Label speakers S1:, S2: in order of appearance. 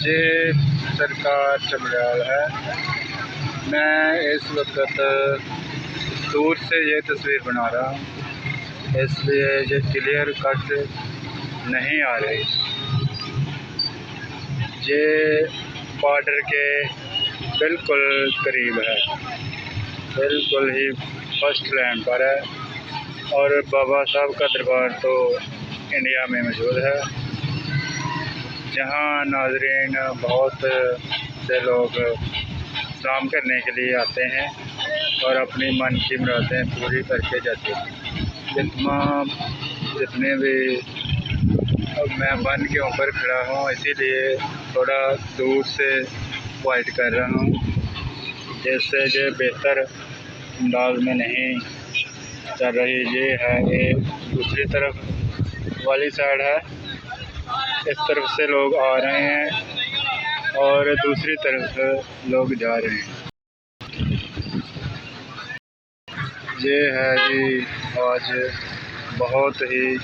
S1: ये सरकार चमड़ाल है। मैं इस वक्त दूर से ये तस्वीर बना रहा हूँ, इसलिए ये क्लियर कट नहीं आ रही। ये बॉर्डर के बिल्कुल करीब है, बिल्कुल ही फर्स्ट लाइन पर है। और बाबा साहब का दरबार तो इंडिया में मौजूद है, जहाँ नाज़रीन बहुत से लोग सलाम करने के लिए आते हैं और अपनी मन की मुरादें पूरी करके जाते हैं। जितने भी मैं वन के ऊपर खड़ा हूँ, इसीलिए थोड़ा दूर से वाइट कर रहा हूँ, जिससे ये बेहतर अंदाज में नहीं चल रही। ये है, ये दूसरी तरफ वाली साइड है, इस तरफ से लोग आ रहे हैं और दूसरी तरफ लोग जा रहे हैं। ये है जी आज बहुत ही